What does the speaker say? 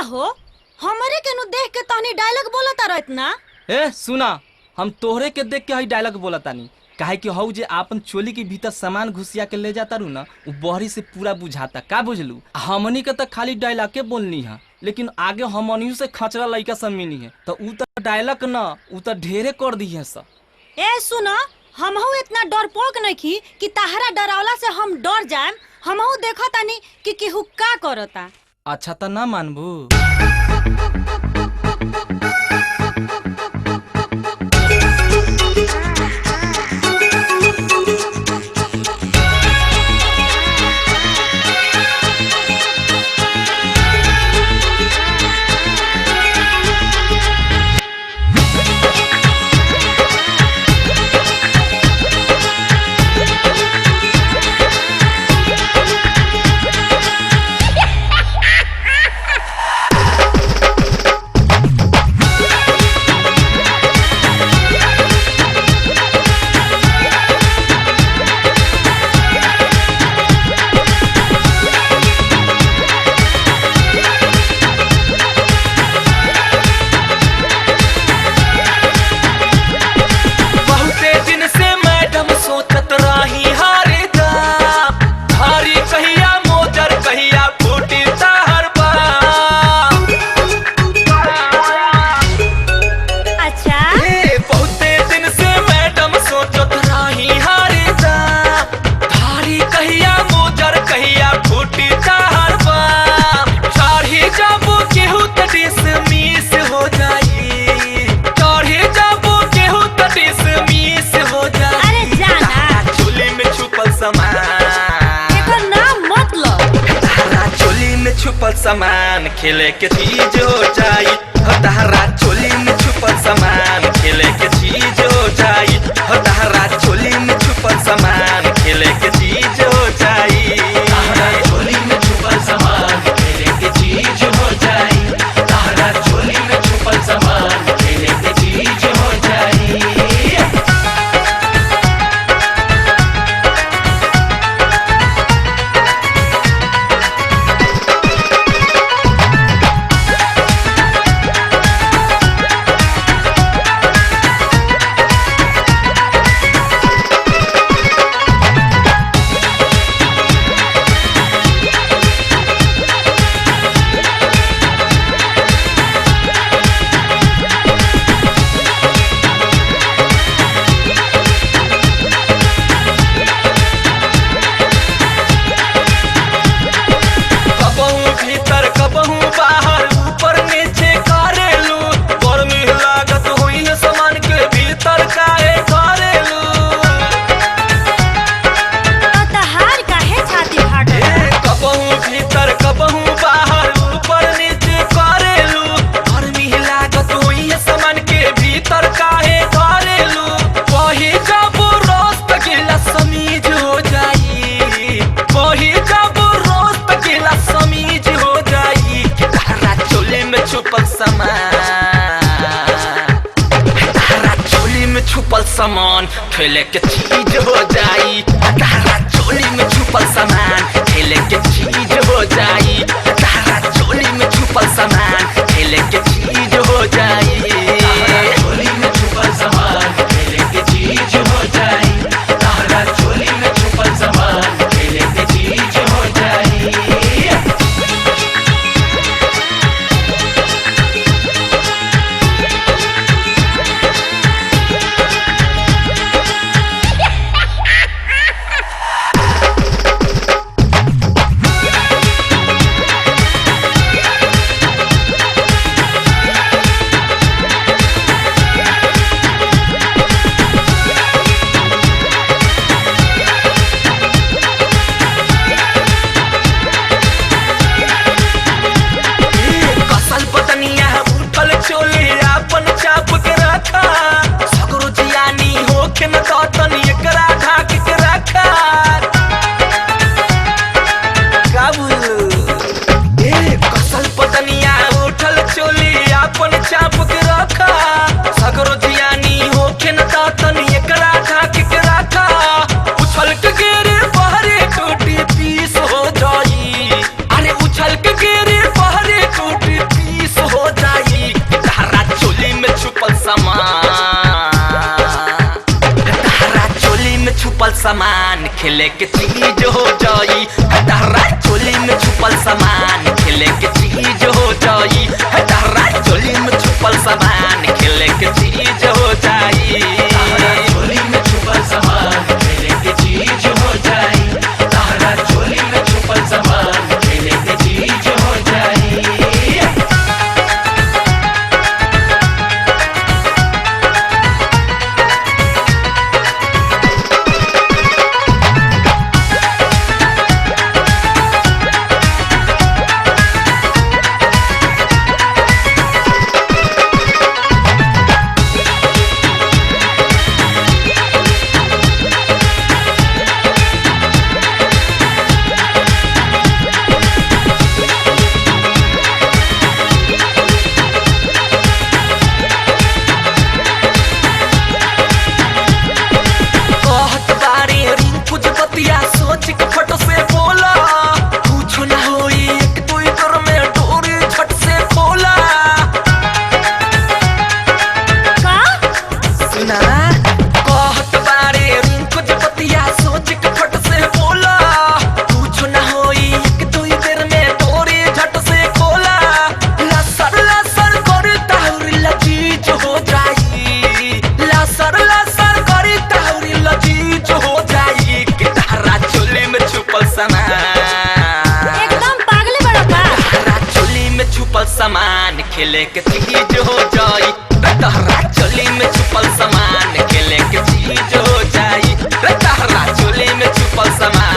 हो हमरे के नु देख के तहनी डायलॉग बोलता रहत ना। ए सुना, हम तोहरे के देख के हई डायलॉग बोलतानी। काहे कि हऊ जे आपन चोली के भीतर सामान घुसिया के ले जाता रू ना, उ बहरी से पूरा बुझाता। का बुझलू? हमनी के तो खाली डायलॉग के बोलनी है, लेकिन आगे हमनियों से खचरा लइका सब मिली है तो उ तो डायलॉग ना, उ तो ढेरे कर दी है सब। ए सुना, हमहू इतना डरपोक नइखी कि ताहरा डरावला से हम डर जाएम। हमहू देखतानी कि केहू का करता। अच्छा तो ना मानबू? सामान खेले के चीज हो जाई, तारा चोली में छुपल सामान खेले के चीज हो जाई, तारा चोली में छुपल सामान खेले के चीज हो जाई, तारा चोली में छुपल सामान खेले के चीज हो जाई, तारा चोली में छुपल सामान खेले के चीज हो जाई। सामान खेले के चीज हो जाई, तारा चोली में छुपल सामान खेले के चीज हो जाई, तारा चोली में छुपल सामान खेले के चीज हो जाई, तारा चोली में छुपल सामान खेले के चीज हो जाई, तारा चोली में छुपल सामान खेले के चीज हो जाई। खेले के चीज हो जाई तारा चोली में छुपल सामान खेले के चीज हो जाई तारा चोली में छुपल सामान खेले के चीज हो जाई तारा चोली में छुपल सामान खेले के चीज हो जाई तारा चोली में छुपल सामान खेले के चीज हो जाई सोच के फट से बोला कुछ ना होई एक दुई कर में डोरी झट से खोला का सुना कहत बारे रिंकू जपतिया सोच के फट से बोला कुछ ना होई एक दुई देर में डोरी झट से खोला लसर लसर कर ताउरी लजीज हो जाई लसर लसर कर ताउरी लजीज हो जाई के तारा चोली में छुपल सामान एकदम पागले बड़ा का तारा चोली में छुपल सामान खेले के चीज हो जाई तारा चोली में छुपल सामान खेले के चीज हो जाई तारा चोली में छुपल सामान